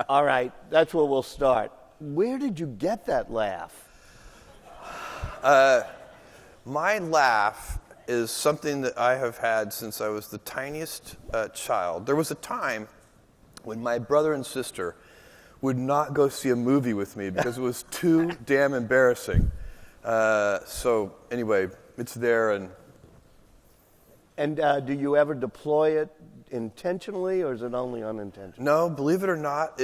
All right, that's where we'll start. Where did you get that laugh? My laugh is something that I have had since I was the tiniest child. There was a time when my brother and sister would not go see a movie with me because it was too damn embarrassing. So anyway, it's there. And do you ever deploy it intentionally, or is it only unintentional? No, believe it or not,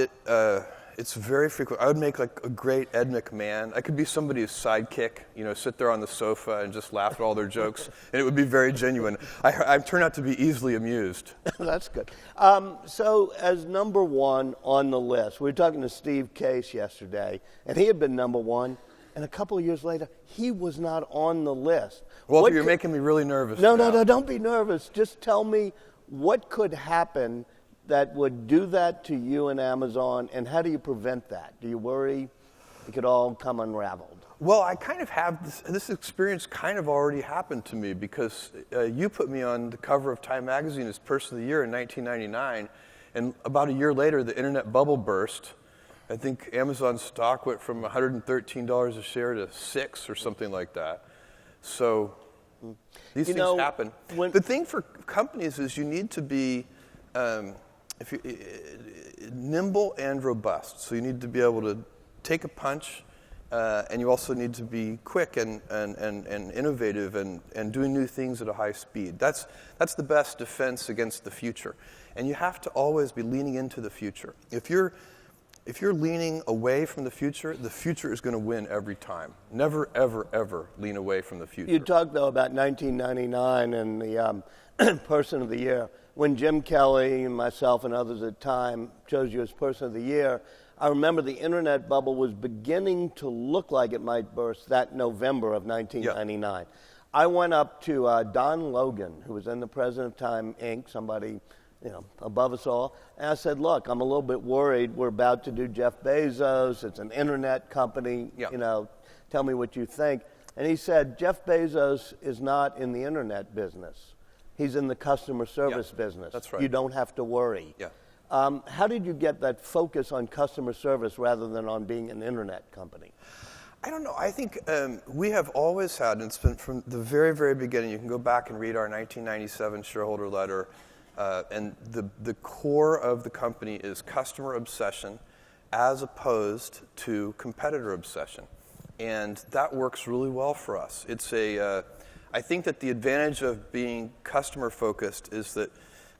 it's very frequent. I would make like a great Ed McMahon. I could be somebody's sidekick, sit there on the sofa and just laugh at all their jokes, and it would be very genuine. I turn out to be easily amused. That's good. So as number one on the list, we were talking to Steve Case yesterday, and he had been number one, and a couple of years later, he was not on the list. Well, you're making me really nervous. No, don't be nervous. Just tell me what could happen that would do that to you and Amazon, and how do you prevent that? Do you worry it could all come unraveled? Well, I kind of have this experience kind of already happened to me because you put me on the cover of Time Magazine as Person of the Year in 1999, and about a year later, the internet bubble burst. I think Amazon stock went from $113 a share to $6 or something like that. So these things happen. The thing for companies is you need to be nimble and robust. So you need to be able to take a punch, and you also need to be quick and innovative and doing new things at a high speed. That's the best defense against the future. And you have to always be leaning into the future. If you're leaning away from the future is going to win every time. Never, ever, ever lean away from the future. You talked, though, about 1999 and the Person of the Year. When Jim Kelly and myself and others at Time chose you as Person of the Year, I remember the internet bubble was beginning to look like it might burst that November of 1999. Yep. I went up to Don Logan, who was then the president of Time Inc., somebody above us all. And I said, look, I'm a little bit worried. We're about to do Jeff Bezos. It's an internet company. Yep. Tell me what you think. And he said, Jeff Bezos is not in the internet business. He's in the customer service business. That's right. You don't have to worry. Yeah. How did you get that focus on customer service rather than on being an internet company? I don't know. I think we have always had, and it's been from the very, very beginning. You can go back and read our 1997 shareholder letter. And the core of the company is customer obsession as opposed to competitor obsession. And that works really well for us. I think that the advantage of being customer focused is that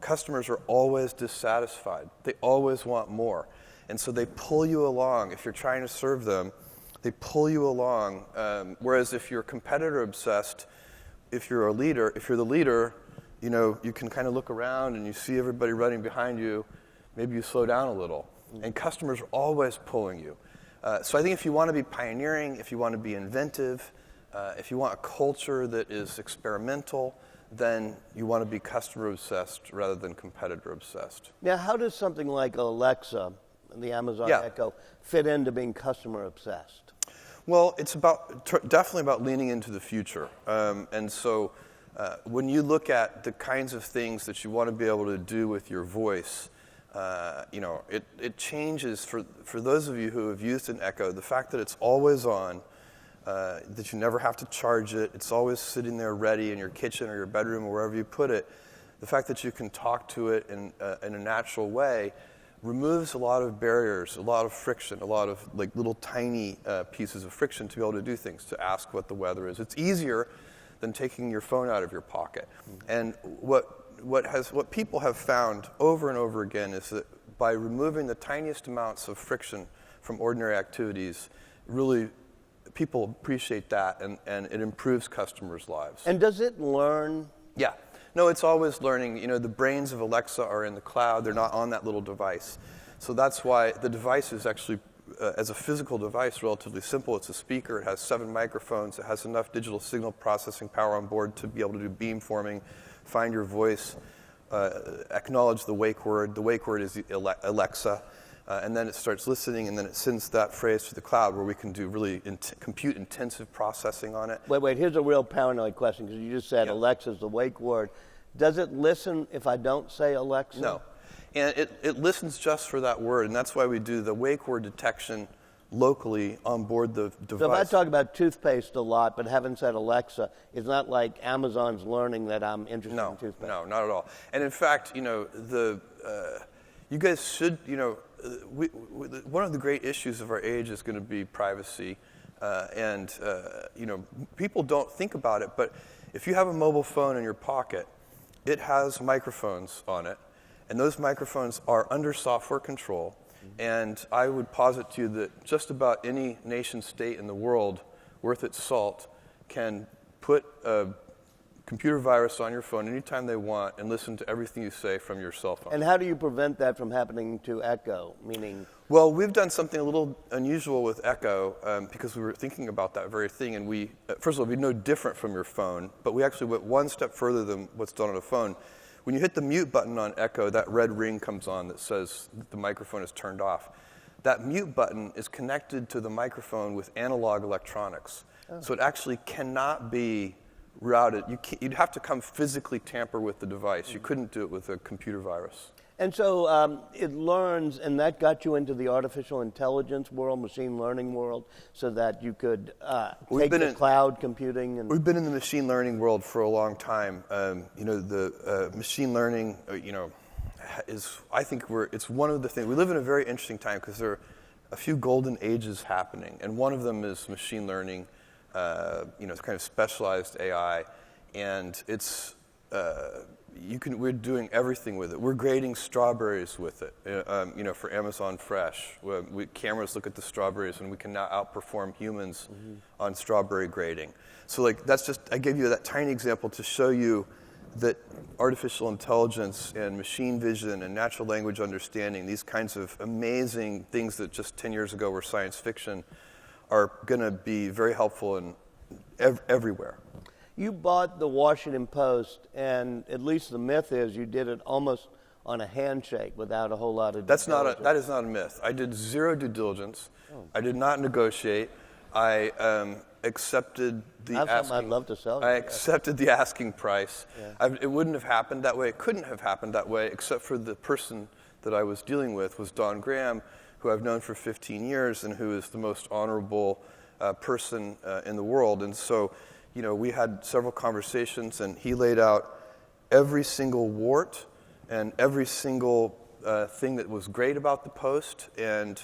customers are always dissatisfied. They always want more. And so they pull you along. If you're trying to serve them, they pull you along. Whereas if you're competitor obsessed, if you're the leader, you can kind of look around and you see everybody running behind you. Maybe you slow down a little. And customers are always pulling you. So I think if you want to be pioneering, if you want to be inventive, if you want a culture that is experimental, then you want to be customer obsessed rather than competitor obsessed. Now, how does something like Alexa, the Amazon Echo, fit into being customer obsessed? Well, it's definitely about leaning into the future. And so when you look at the kinds of things that you want to be able to do with your voice, it changes. For those of you who have used an Echo, the fact that it's always on, that you never have to charge it, it's always sitting there ready in your kitchen or your bedroom or wherever you put it, the fact that you can talk to it in a natural way removes a lot of barriers, a lot of friction, a lot of like little tiny pieces of friction to be able to do things, to ask what the weather is. It's easier than taking your phone out of your pocket. And what people have found over and over again is that by removing the tiniest amounts of friction from ordinary activities, really people appreciate that, and it improves customers' lives. And does it learn? Yeah. No, it's always learning. The brains of Alexa are in the cloud. They're not on that little device. So that's why the device is actually, as a physical device, relatively simple. It's a speaker. It has 7 microphones. It has enough digital signal processing power on board to be able to do beamforming, find your voice, acknowledge the wake word. The wake word is Alexa. And then it starts listening, and then it sends that phrase to the cloud where we can do really compute-intensive processing on it. Wait, here's a real paranoid question, because you just said Alexa's the wake word. Does it listen if I don't say Alexa? No. And it listens just for that word, and that's why we do the wake word detection locally on board the device. So if I talk about toothpaste a lot but haven't said Alexa, it's not like Amazon's learning that I'm interested in toothpaste. No, not at all. And in fact, you guys should, one of the great issues of our age is going to be privacy. People don't think about it, but if you have a mobile phone in your pocket, it has microphones on it, and those microphones are under software control. And I would posit to you that just about any nation state in the world worth its salt can put a computer virus on your phone anytime they want and listen to everything you say from your cell phone. And how do you prevent that from happening to Echo, meaning? Well, we've done something a little unusual with Echo because we were thinking about that very thing. And we, first of all, it'd be no different from your phone, but we actually went one step further than what's done on a phone. When you hit the mute button on Echo, that red ring comes on that says that the microphone is turned off. That mute button is connected to the microphone with analog electronics. Oh. So it actually cannot be routed. You'd have to come physically tamper with the device. You couldn't do it with a computer virus. And so it learns, and that got you into the artificial intelligence world, machine learning world, so that you could take the cloud computing. And we've been in the machine learning world for a long time. The machine learning, is, I think it's one of the things. We live in a very interesting time because there are a few golden ages happening, and one of them is machine learning, it's kind of specialized AI, and it's we're doing everything with it. We're grading strawberries with it, for Amazon Fresh. Cameras look at the strawberries, and we can now outperform humans on strawberry grading. So, that's just, I gave you that tiny example to show you that artificial intelligence and machine vision and natural language understanding, these kinds of amazing things that just 10 years ago were science fiction, are going to be very helpful in everywhere. You bought the Washington Post, and at least the myth is you did it almost on a handshake without a whole lot of due diligence. That is not a myth. I did zero due diligence. Oh. I did not negotiate. I accepted the asking. I'd love to sell. I accepted the asking price. Yeah. It wouldn't have happened that way. It couldn't have happened that way, except for the person that I was dealing with was Don Graham, who I've known for 15 years and who is the most honorable person in the world. And so, we had several conversations, and he laid out every single wart and every single thing that was great about the Post. And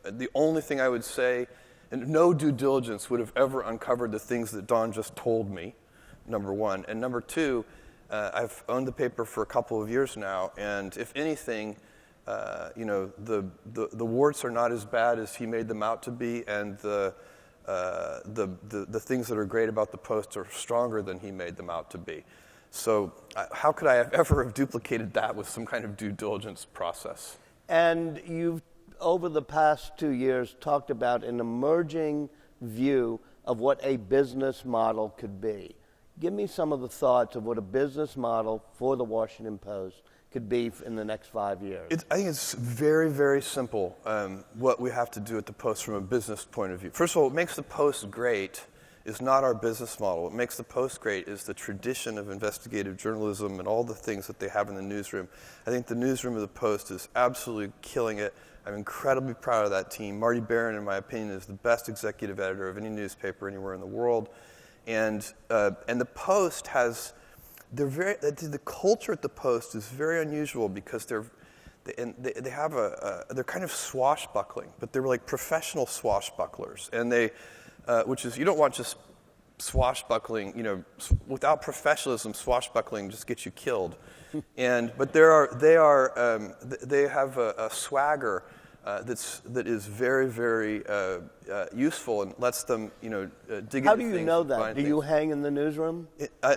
the only thing I would say, and no due diligence would have ever uncovered the things that Don just told me, number one. And number two, I've owned the paper for a couple of years now, and if anything, the warts are not as bad as he made them out to be, and the things that are great about the Post are stronger than he made them out to be. So how could I have ever have duplicated that with some kind of due diligence process? And you've, over the past 2 years, talked about an emerging view of what a business model could be. Give me some of the thoughts of what a business model for the Washington Post could be in the next 5 years. I think it's very, very simple what we have to do at the Post from a business point of view. First of all, what makes the Post great is not our business model. What makes the Post great is the tradition of investigative journalism and all the things that they have in the newsroom. I think the newsroom of the Post is absolutely killing it. I'm incredibly proud of that team. Marty Barron, in my opinion, is the best executive editor of any newspaper anywhere in the world. And the Post has... the culture at the Post is very unusual because they're kind of swashbuckling, but they're like professional swashbucklers, and which is, you don't want just swashbuckling, without professionalism, swashbuckling just gets you killed, but they have a swagger that is very, very useful and lets them, dig into things. How do you know that? Do you hang in the newsroom?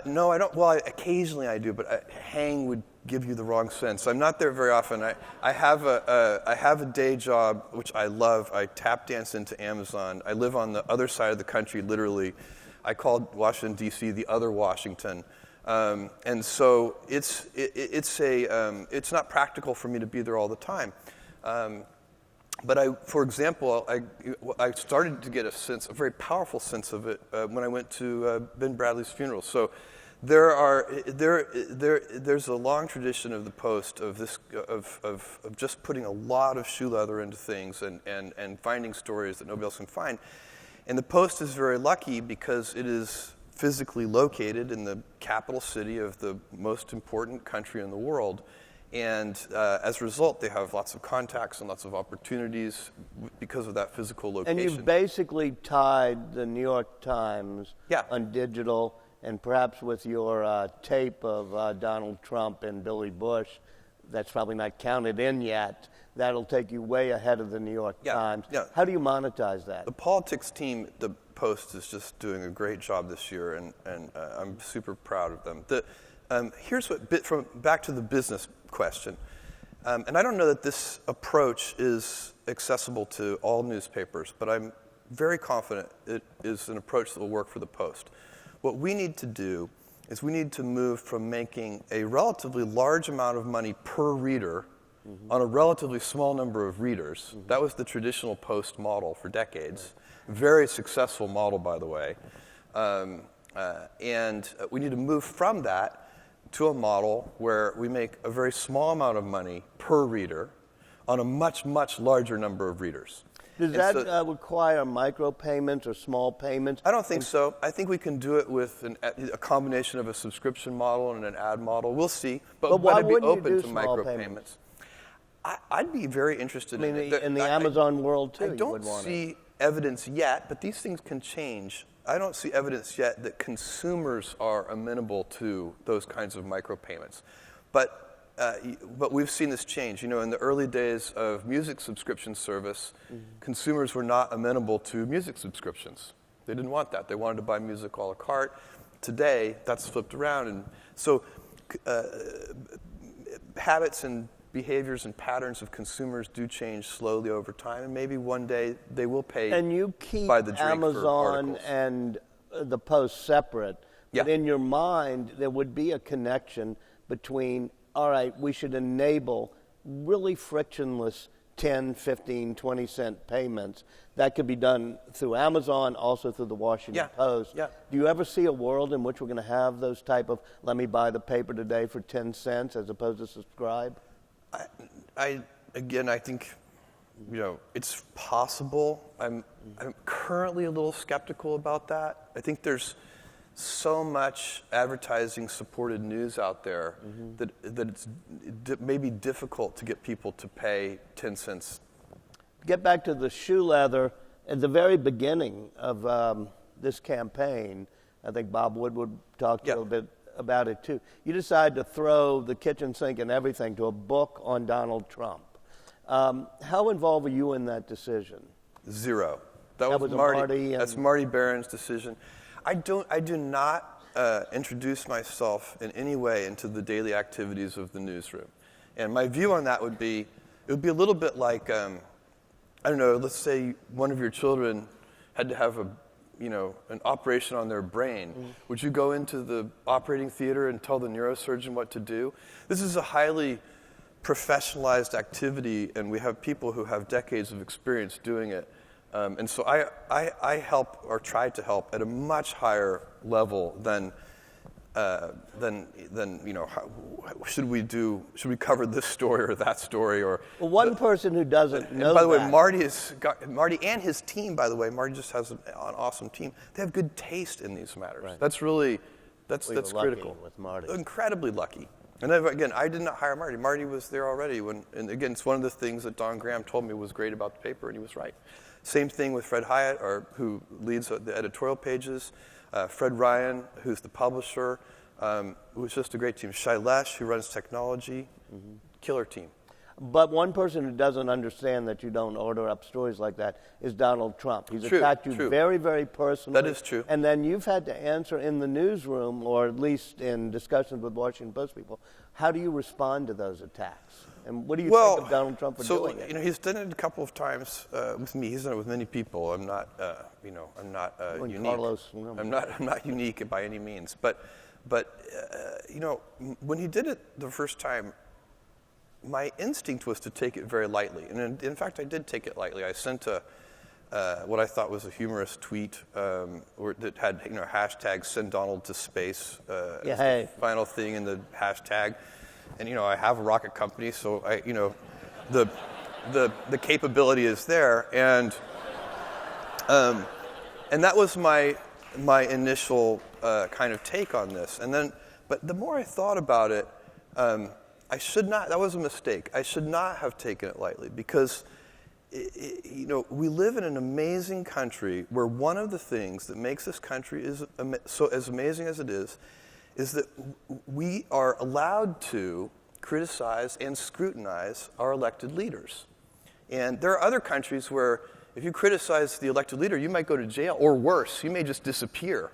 No, I don't. Well, occasionally I do, but hang would give you the wrong sense. I'm not there very often. I have a day job which I love. I tap dance into Amazon. I live on the other side of the country, literally. I called Washington D.C. the other Washington. And so it's not practical for me to be there all the time. But for example, I started to get a very powerful sense of it when I went to Ben Bradley's funeral. So There's a long tradition of the Post of just putting a lot of shoe leather into things and finding stories that nobody else can find. And the Post is very lucky because it is physically located in the capital city of the most important country in the world. And as a result, they have lots of contacts and lots of opportunities because of that physical location. And you've basically tied the New York Times on digital, and perhaps with your tape of Donald Trump and Billy Bush, that's probably not counted in yet. That'll take you way ahead of the New York Times. Yeah. How do you monetize that? The politics team at the Post is just doing a great job this year, and I'm super proud of them. Here's back to the business question. And I don't know that this approach is accessible to all newspapers, but I'm very confident it is an approach that will work for the Post. What we need to do is we need to move from making a relatively large amount of money per reader on a relatively small number of readers. That was the traditional Post model for decades. Very successful model, by the way. And we need to move from that to a model where we make a very small amount of money per reader on a much, much larger number of readers. Does that require micropayments or small payments? I don't think so. I think we can do it with a combination of a subscription model and an ad model. We'll see. But why I'd be wouldn't open you do to small micropayments. payments? I'd be very interested in it. In the Amazon world, too, I don't see evidence yet, but these things can change. I don't see evidence yet that consumers are amenable to those kinds of micropayments. But we've seen this change. You know, in the early days of music subscription service, consumers were not amenable to music subscriptions. They didn't want that. They wanted to buy music a la carte. Today, that's flipped around. And so habits and behaviors and patterns of consumers do change slowly over time, and maybe one day they will pay by the drink. And you keep Amazon for articles. And the Post separate, but in your mind there would be a connection between, all right, we should enable really frictionless 10, 15, 20 cent payments. That could be done through Amazon, also through the Washington Post. Yeah. Do you ever see a world in which we're going to have those type of, let me buy the paper today for 10 cents as opposed to subscribe? I think, you know, it's possible. I'm currently a little skeptical about that. I think there's so much advertising-supported news out there that it's maybe difficult to get people to pay 10 cents. Get back to the shoe leather. At the very beginning of this campaign, I think Bob Woodward talked a little bit about it too. You decided to throw the kitchen sink and everything to a book on Donald Trump. How involved were you in that decision? Zero. That was Marty. That's Marty Barron's decision. I do not introduce myself in any way into the daily activities of the newsroom. And my view on that would be, it would be a little bit like, I don't know, let's say one of your children had to have an operation on their brain. Would you go into the operating theater and tell the neurosurgeon what to do? This is a highly professionalized activity, and we have people who have decades of experience doing it. And so I help, or try to help, at a much higher level than should we cover this story or that story, or one person who doesn't know. And by the way, Marty and his team. By the way, Marty just has an awesome team. They have good taste in these matters. Right. That's critical. With Marty. Incredibly lucky. And then, again, I did not hire Marty. Marty was there already. And again, it's one of the things that Don Graham told me was great about the paper, and he was right. Same thing with Fred Hyatt, who leads the editorial pages. Fred Ryan, who's the publisher, who's just a great team. Shailesh, who runs technology, killer team. But one person who doesn't understand that you don't order up stories like that is Donald Trump. He's attacked you very, very personally. That is true. And then you've had to answer in the newsroom, or at least in discussions with Washington Post people. How do you respond to those attacks? And what do you think of Donald Trump for doing it? He's done it a couple of times with me. He's done it with many people. I'm not, unique. Carlos, I'm not unique by any means. But when he did it the first time, my instinct was to take it very lightly. And in fact, I did take it lightly. I sent what I thought was a humorous tweet that had hashtag send Donald to space as the final thing in the hashtag. And I have a rocket company, so the capability is there, and that was my initial kind of take on this. And then, but the more I thought about it, that was a mistake. I should not have taken it lightly, because we live in an amazing country where one of the things that makes this country so as amazing as it is that we are allowed to criticize and scrutinize our elected leaders. And there are other countries where if you criticize the elected leader, you might go to jail, or worse, you may just disappear.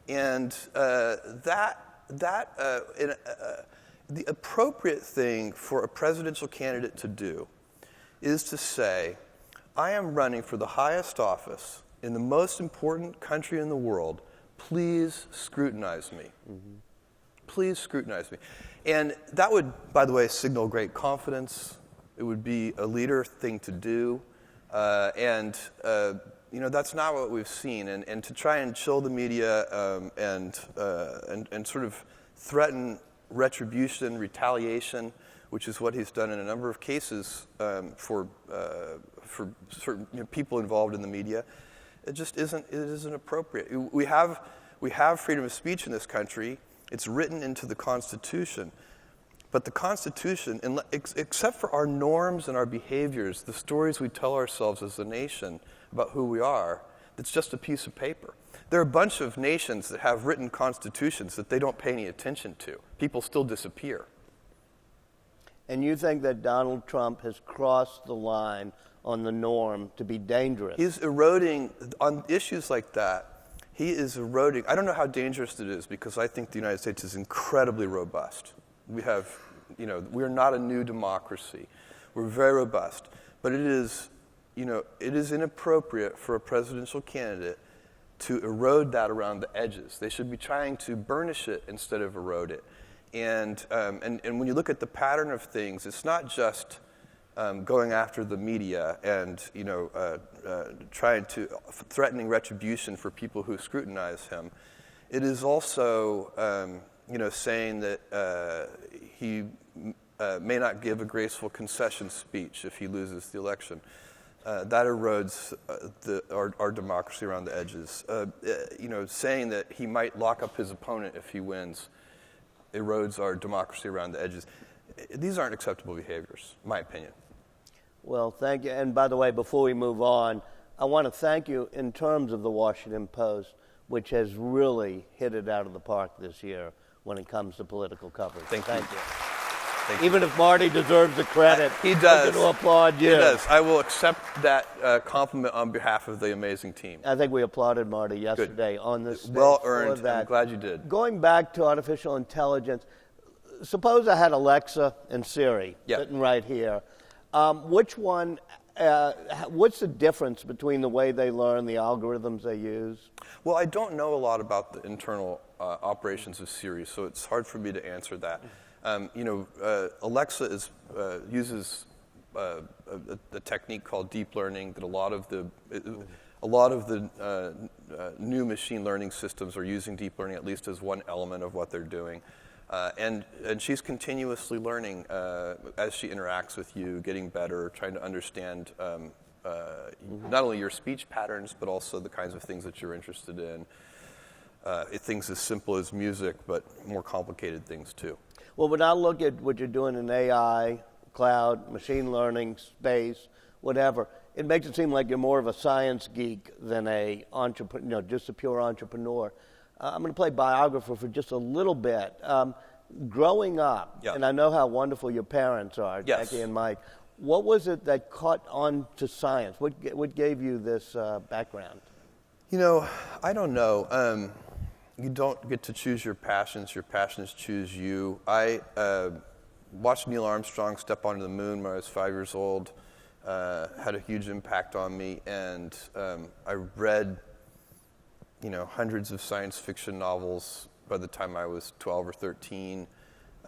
And the appropriate thing for a presidential candidate to do is to say, I am running for the highest office in the most important country in the world. Please scrutinize me. Mm-hmm. Please scrutinize me. And that would, by the way, signal great confidence. It would be a leader thing to do. And that's not what we've seen. And to try and chill the media and sort of threaten retribution, retaliation, which is what he's done in a number of cases for certain people involved in the media, it isn't appropriate. We have freedom of speech in this country. It's written into the Constitution. But the Constitution, except for our norms and our behaviors, the stories we tell ourselves as a nation about who we are, it's just a piece of paper. There are a bunch of nations that have written constitutions that they don't pay any attention to. People still disappear. And you think that Donald Trump has crossed the line on the norm to be dangerous? He's eroding, on issues like that, he is eroding. I don't know how dangerous it is, because I think the United States is incredibly robust. We are not a new democracy. We're very robust. But it is inappropriate for a presidential candidate to erode that around the edges. They should be trying to burnish it instead of erode it. And when you look at the pattern of things, it's not just going after the media and threatening retribution for people who scrutinize him. It is also saying that he may not give a graceful concession speech if he loses the election. That erodes our democracy around the edges. Saying that he might lock up his opponent if he wins erodes our democracy around the edges. These aren't acceptable behaviors, in my opinion. Well, thank you. And by the way, before we move on, I want to thank you in terms of the Washington Post, which has really hit it out of the park this year when it comes to political coverage. Thank you. Even if Marty deserves the credit, he does. I'm going to applaud you. He does. I will accept that compliment on behalf of the amazing team. I think we applauded Marty yesterday on this. Well earned. I'm glad you did. Going back to artificial intelligence, suppose I had Alexa and Siri sitting right here. Which one? What's the difference between the way they learn, the algorithms they use? Well, I don't know a lot about the internal operations of Siri, so it's hard for me to answer that. Alexa uses a technique called deep learning that a lot of the new machine learning systems are using deep learning, at least as one element of what they're doing. And she's continuously learning as she interacts with you, getting better, trying to understand not only your speech patterns, but also the kinds of things that you're interested in. Things as simple as music, but more complicated things too. Well, when I look at what you're doing in AI, cloud, machine learning, space, whatever, it makes it seem like you're more of a science geek than a entrepreneur, just a pure entrepreneur. I'm going to play biographer for just a little bit. Growing up, and I know how wonderful your parents are, Jackie and Mike, what was it that caught on to science? What gave you this background? I don't know. You don't get to choose your passions choose you. I watched Neil Armstrong step onto the moon when I was 5 years old. Had a huge impact on me, and I read hundreds of science fiction novels by the time I was 12 or 13.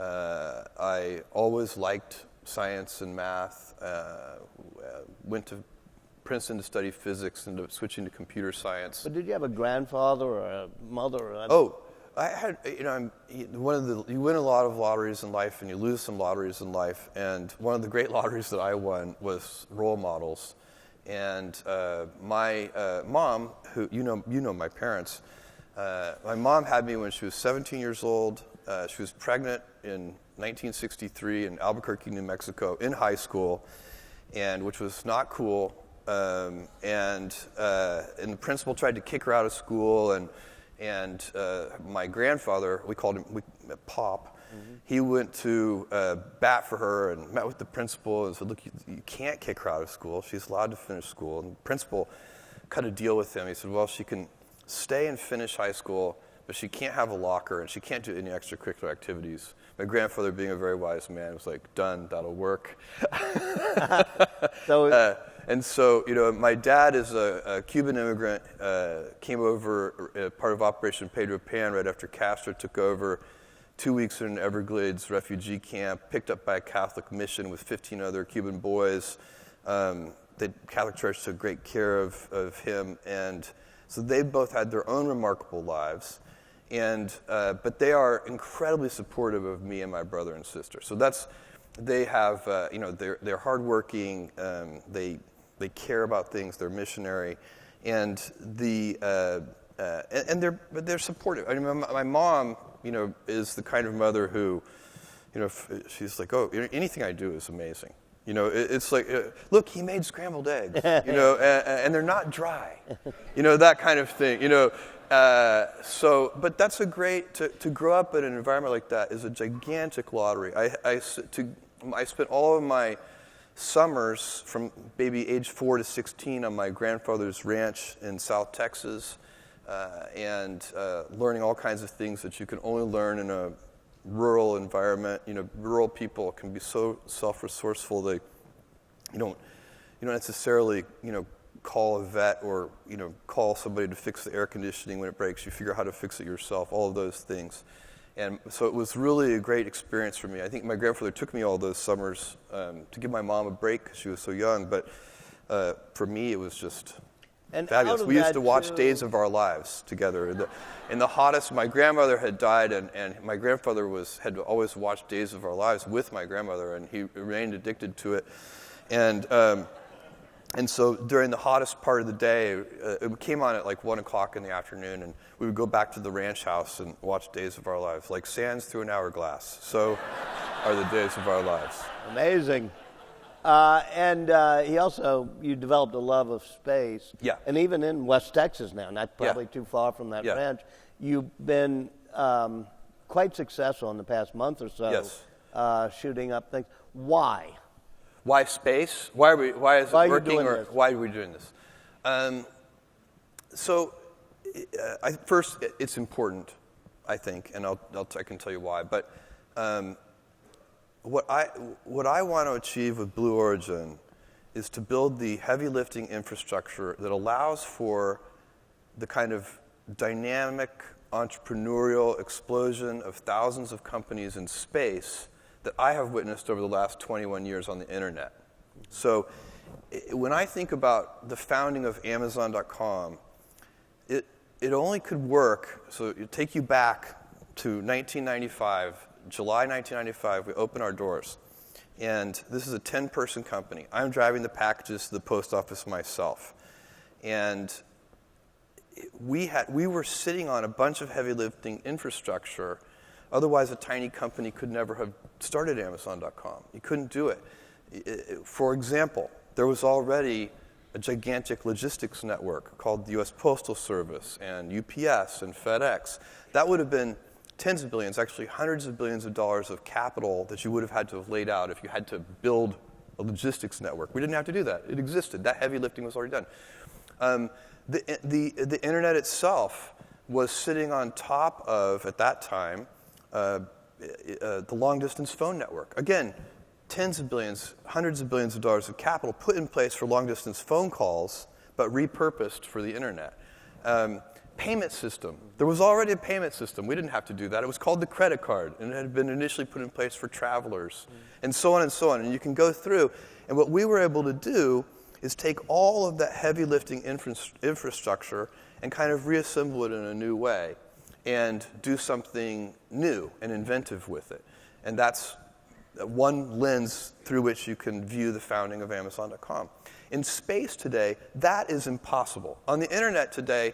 I always liked science and math. Went to Princeton to study physics and switching to computer science. But did you have a grandfather or a mother? I had, you win a lot of lotteries in life and you lose some lotteries in life. And one of the great lotteries that I won was role models. And my mom, who, you know my parents, my mom had me when she was 17 years old. She was pregnant in 1963 in Albuquerque, New Mexico, in high school, and which was not cool. And the principal tried to kick her out of school, and my grandfather, we called him Pop, he went to bat for her and met with the principal and said, look, you can't kick her out of school. She's allowed to finish school. And the principal cut a deal with him. He said, well, she can stay and finish high school, but she can't have a locker and she can't do any extracurricular activities. My grandfather, being a very wise man, was like, done, that'll work. And so, my dad is a Cuban immigrant, came over part of Operation Pedro Pan right after Castro took over, 2 weeks in an Everglades refugee camp, picked up by a Catholic mission with 15 other Cuban boys. The Catholic Church took great care of him, and so they both had their own remarkable lives. But they are incredibly supportive of me and my brother and sister. So they have, they're hardworking. They care about things. They're missionary, and they're supportive. I mean, my mom, is the kind of mother who, she's like, oh, anything I do is amazing. It's like, look, he made scrambled eggs, and they're not dry, that kind of thing, but that's a great, to grow up in an environment like that is a gigantic lottery. I spent all of my summers from maybe age 4 to 16 on my grandfather's ranch in South Texas, and learning all kinds of things that you can only learn in a rural environment. Rural people can be so self-resourceful. They, you don't necessarily, call a vet or, call somebody to fix the air conditioning when it breaks. You figure out how to fix it yourself, all of those things. And so it was really a great experience for me. I think my grandfather took me all those summers to give my mom a break because she was so young. But for me, it was just fabulous. We used to watch Days of Our Lives together. In the hottest, my grandmother had died, and my grandfather had always watched Days of Our Lives with my grandmother, and he remained addicted to it. And so during the hottest part of the day, it came on at like 1 o'clock in the afternoon, and we would go back to the ranch house and watch Days of Our Lives, like sands through an hourglass. So are the Days of Our lives. Amazing. You developed a love of space. Yeah. And even in West Texas now, not probably too far from that ranch, you've been quite successful in the past month or so. Yes. Shooting up things. Why? Why space? Why are we doing this? First, it's important, I think, and I can tell you why. But what I want to achieve with Blue Origin is to build the heavy lifting infrastructure that allows for the kind of dynamic entrepreneurial explosion of thousands of companies in space that I have witnessed over the last 21 years on the internet. So when I think about the founding of Amazon.com, it only could work, so it take you back to 1995, July 1995, we open our doors. And this is a 10-person company. I'm driving the packages to the post office myself. And we were sitting on a bunch of heavy lifting infrastructure. Otherwise, a tiny company could never have started Amazon.com. You couldn't do it. For example, there was already a gigantic logistics network called the U.S. Postal Service and UPS and FedEx. That would have been tens of billions, actually hundreds of billions of dollars of capital that you would have had to have laid out if you had to build a logistics network. We didn't have to do that. It existed. That heavy lifting was already done. The internet itself was sitting on top of, at that time, the long-distance phone network. Again, tens of billions, hundreds of billions of dollars of capital put in place for long-distance phone calls, but repurposed for the internet. Payment system. There was already a payment system. We didn't have to do that. It was called the credit card, and it had been initially put in place for travelers, and so on and so on. And you can go through. And what we were able to do is take all of that heavy lifting infrastructure and kind of reassemble it in a new way and do something new and inventive with it. And that's one lens through which you can view the founding of Amazon.com. In space today, that is impossible. On the internet today,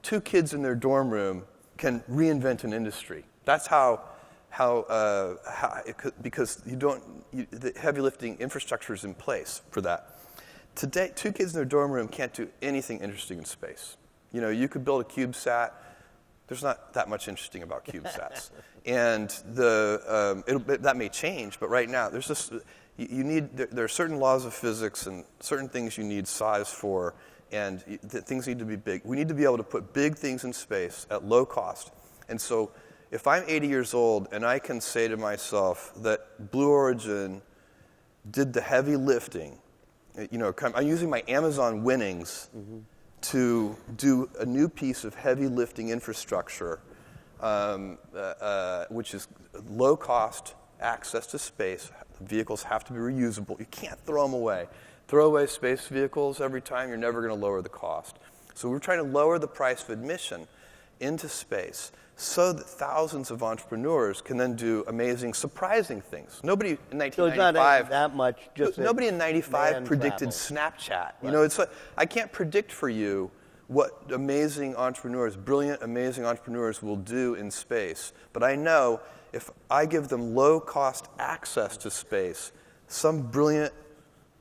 two kids in their dorm room can reinvent an industry. That's because the heavy lifting infrastructure is in place for that. Today, two kids in their dorm room can't do anything interesting in space. You could build a CubeSat. There's not that much interesting about CubeSats. And that may change, but right now, there are certain laws of physics and certain things you need size for, and things need to be big. We need to be able to put big things in space at low cost. And so if I'm 80 years old and I can say to myself that Blue Origin did the heavy lifting, I'm using my Amazon winnings to do a new piece of heavy lifting infrastructure, which is low cost access to space. The vehicles have to be reusable. You can't throw them away. Throw away space vehicles every time, you're never going to lower the cost. So we're trying to lower the price of admission into space so that thousands of entrepreneurs can then do amazing, surprising things. Nobody in 1995, so it's not that much. Nobody in 95 predicted Snapchat. Right. It's like, I can't predict for you what amazing entrepreneurs, brilliant, amazing entrepreneurs will do in space. But I know if I give them low-cost access to space, some brilliant,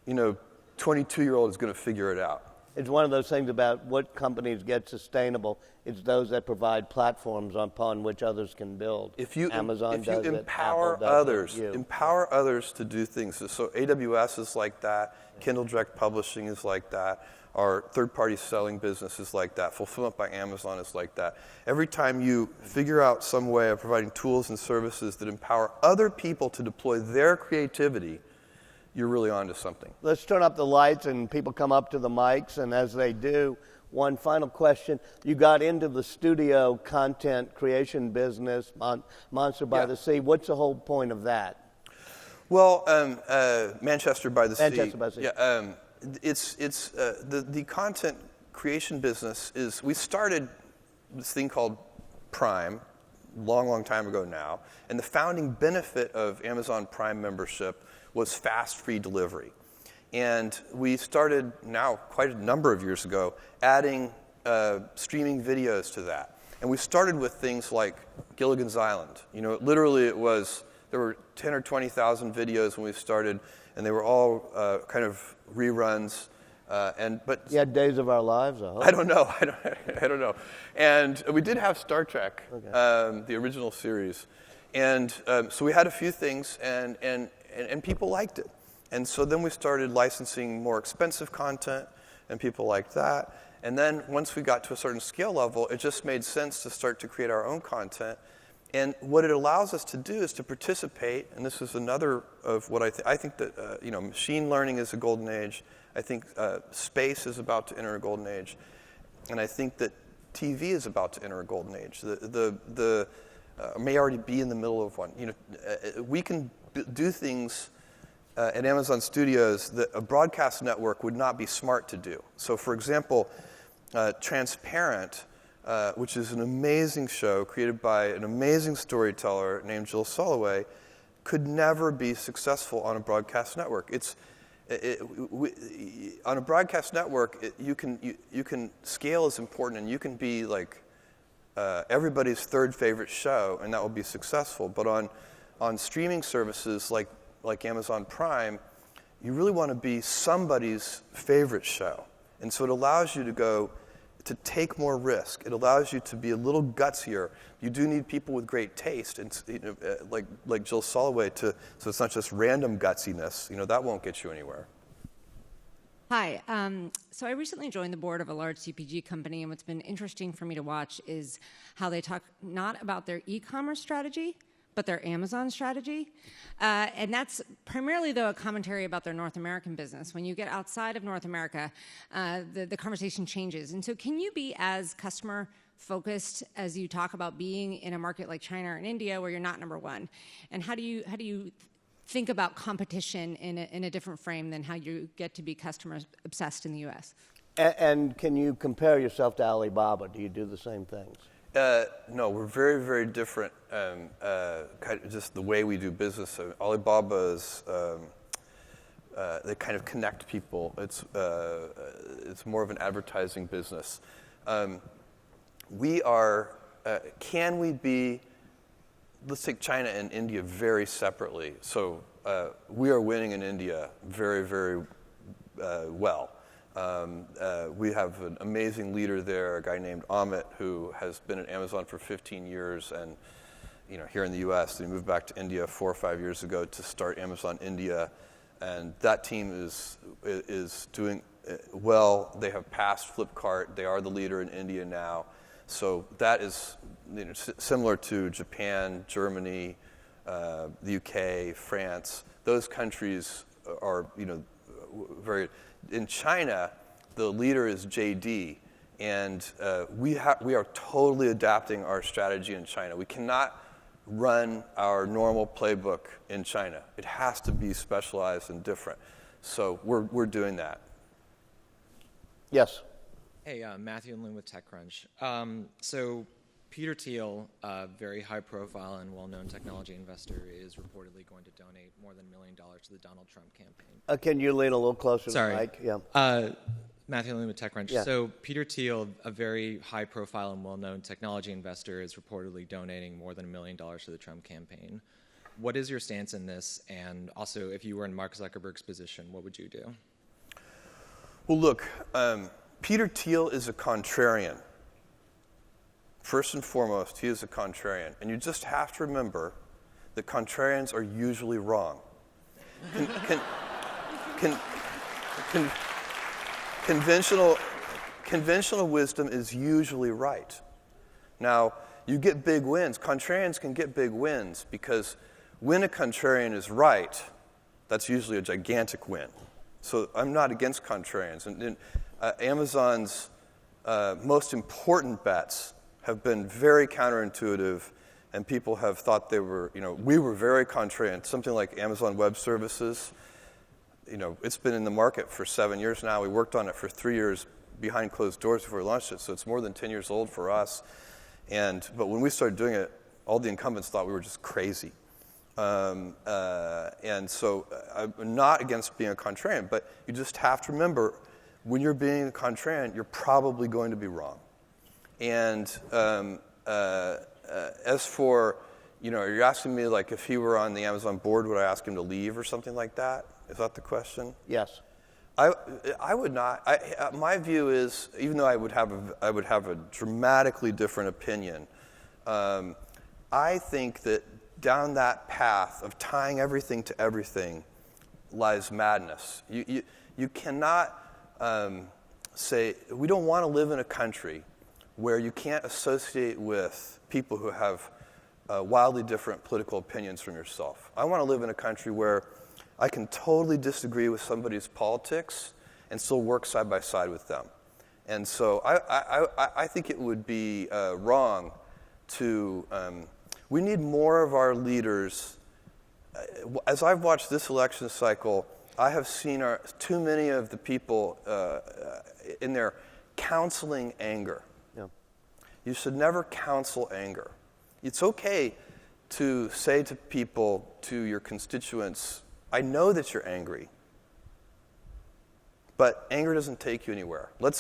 22-year-old is going to figure it out. It's one of those things about what companies get sustainable. It's those that provide platforms upon which others can build. Amazon does it, empower Apple does others, it, empower others to do things. So AWS is like that. Kindle Direct Publishing is like that. Our third-party selling business is like that. Fulfillment by Amazon is like that. Every time you figure out some way of providing tools and services that empower other people to deploy their creativity, you're really onto something. Let's turn up the lights and people come up to the mics, and as they do, one final question. You got into the studio content creation business, Monster by the Sea. What's the whole point of that? Well, Manchester by the Sea. Manchester by the Sea. Yeah, the content creation business is, we started this thing called Prime, long time ago now, and the founding benefit of Amazon Prime membership was fast, free delivery. And we started now, quite a number of years ago, adding streaming videos to that. And we started with things like Gilligan's Island. Literally there were 10 or 20,000 videos when we started, and they were all kind of reruns. But you had Days of Our Lives, I hope. I don't know. I don't know. And we did have Star Trek, the original series. And so we had a few things, and people liked it. And so then we started licensing more expensive content, and people liked that. And then once we got to a certain scale level, it just made sense to start to create our own content. And what it allows us to do is to participate, and this is another of what I think that machine learning is a golden age. I think space is about to enter a golden age, and I think that TV is about to enter a golden age. May already be in the middle of one. We can do things at Amazon Studios that a broadcast network would not be smart to do. So, for example, Transparent, which is an amazing show created by an amazing storyteller named Jill Soloway, could never be successful on a broadcast network. On a broadcast network, you can scale is important, and you can be like everybody's third favorite show, and that will be successful. But on streaming services like Amazon Prime, you really want to be somebody's favorite show. And so it allows you to take more risk. It allows you to be a little gutsier. You do need people with great taste, and like Jill Soloway, so it's not just random gutsiness. That won't get you anywhere. Hi. So I recently joined the board of a large CPG company, and what's been interesting for me to watch is how they talk not about their e-commerce strategy, but their Amazon strategy. And that's primarily, though, a commentary about their North American business. When you get outside of North America, the conversation changes. And so can you be as customer-focused as you talk about being in a market like China or in India where you're not number one? And how do you think about competition in a different frame than how you get to be customer obsessed in the U.S. And can you compare yourself to Alibaba? Do you do the same things? No, we're very, very different. Kind of just the way we do business. Alibaba is they kind of connect people. It's more of an advertising business. We are. Can we be? Let's take China and India very separately. So we are winning in India very, very well. We have an amazing leader there, a guy named Amit, who has been at Amazon for 15 years, and here in the U.S. He moved back to India 4 or 5 years ago to start Amazon India, and that team is doing well. They have passed Flipkart. They are the leader in India now. So that is similar to Japan, Germany, the UK, France. Those countries are very. In China, the leader is JD, and we are totally adapting our strategy in China. We cannot run our normal playbook in China. It has to be specialized and different. So we're doing that. Yes. Hey, Matthew and Lynn with TechCrunch. So Peter Thiel, a very high-profile and well-known technology investor, is reportedly going to donate more than $1 million to the Donald Trump campaign. Can you lean a little closer to the mic? Yeah. Matthew and Lynn with TechCrunch. Yeah. So Peter Thiel, a very high-profile and well-known technology investor, is reportedly donating more than $1 million to the Trump campaign. What is your stance in this? And also, if you were in Mark Zuckerberg's position, what would you do? Well, look, Peter Thiel is a contrarian. First and foremost, he is a contrarian. And you just have to remember that contrarians are usually wrong. Conventional wisdom is usually right. Now, you get big wins. Contrarians can get big wins because when a contrarian is right, that's usually a gigantic win. So I'm not against contrarians. And Amazon's most important bets have been very counterintuitive, and people have thought they were, we were very contrarian. Something like Amazon Web Services, it's been in the market for 7 years now. We worked on it for 3 years behind closed doors before we launched it, so it's more than 10 years old for us. But when we started doing it, all the incumbents thought we were just crazy. And so I'm not against being a contrarian, but you just have to remember, when you're being a contrarian, you're probably going to be wrong. And as for, you're asking me, like, if he were on the Amazon board, would I ask him to leave or something like that? Is that the question? Yes. I would not. My view is, even though I would have a dramatically different opinion, I think that down that path of tying everything to everything lies madness. You cannot say, we don't want to live in a country where you can't associate with people who have wildly different political opinions from yourself. I want to live in a country where I can totally disagree with somebody's politics and still work side by side with them. And so I think it would be wrong to... we need more of our leaders. As I've watched this election cycle, I have seen too many of the people in there counseling anger. Yeah. You should never counsel anger. It's okay to say to people, to your constituents, I know that you're angry, but anger doesn't take you anywhere. And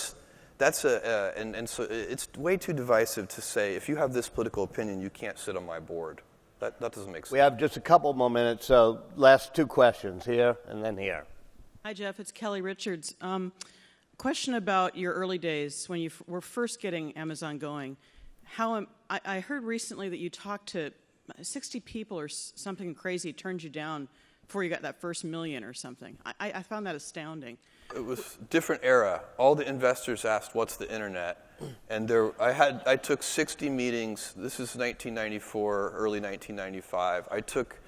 so it's way too divisive to say, if you have this political opinion, you can't sit on my board. That doesn't make sense. We have just a couple more minutes, so last two questions, here and then here. Hi, Jeff. It's Kelly Richards. Question about your early days when you were first getting Amazon going. I heard recently that you talked to 60 people or something crazy, turned you down before you got that first million or something. I found that astounding. It was a different era. All the investors asked, what's the internet? And I took 60 meetings. This is 1994, early 1995. I took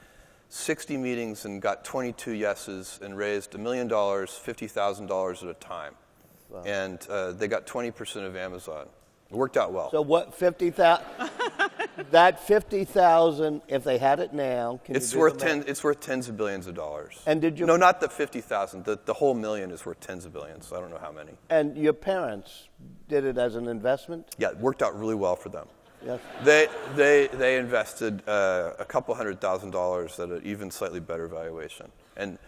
60 meetings and got 22 yeses and raised $1 million, $50,000 at a time. Wow. And they got 20% of Amazon. It worked out well. So what, 50,000? that 50,000, if they had it now, can It's you do the math? it's worth tens of billions of dollars. And did you? No, not the 50,000. The whole million is worth tens of billions. I don't know how many. And your parents did it as an investment? Yeah, it worked out really well for them. Yes. They invested a couple $100,000 at an even slightly better valuation, and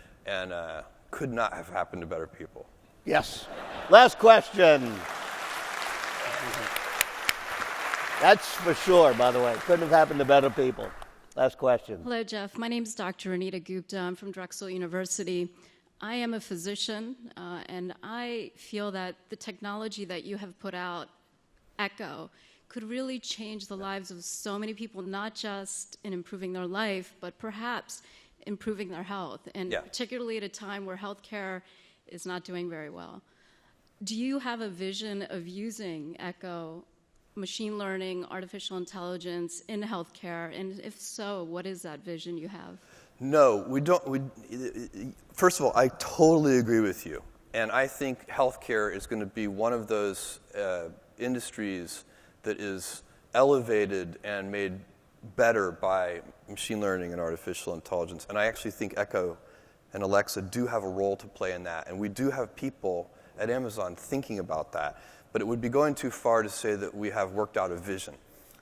could not have happened to better people. Yes. Last question. That's for sure, by the way. Couldn't have happened to better people. Last question. Hello, Jeff. My name is Dr. Anita Gupta. I'm from Drexel University. I am a physician, and I feel that the technology that you have put out, Echo, could really change the lives of so many people, not just in improving their life, but perhaps improving their health, and particularly at a time where healthcare is not doing very well. Do you have a vision of using Echo, machine learning, artificial intelligence in healthcare? And if so, what is that vision you have? No, we don't. First of all, I totally agree with you. And I think healthcare is going to be one of those industries that is elevated and made better by machine learning and artificial intelligence. And I actually think Echo and Alexa do have a role to play in that. And we do have people at Amazon thinking about that. But it would be going too far to say that we have worked out a vision.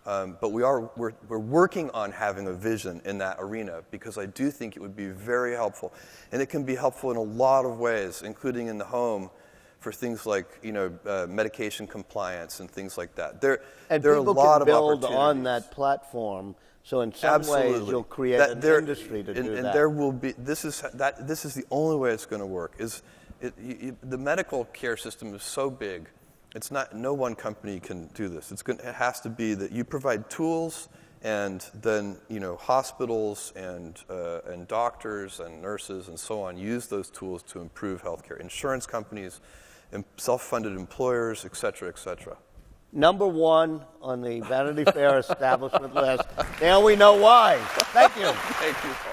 But we're working on having a vision in that arena, because I do think it would be very helpful. And it can be helpful in a lot of ways, including in the home, for things like medication compliance and things like that. There are a lot of opportunities. And people can build on that platform. So in some ways, you'll create an industry to do that. And there will be. This is the only way it's going to work. The medical care system is so big. It's not. No one company can do this. It has to be that you provide tools, and then hospitals and doctors and nurses and so on use those tools to improve healthcare. Insurance companies, self-funded employers, et cetera, et cetera. Number one on the Vanity Fair establishment list. Now we know why. Thank you. Thank you, Paul.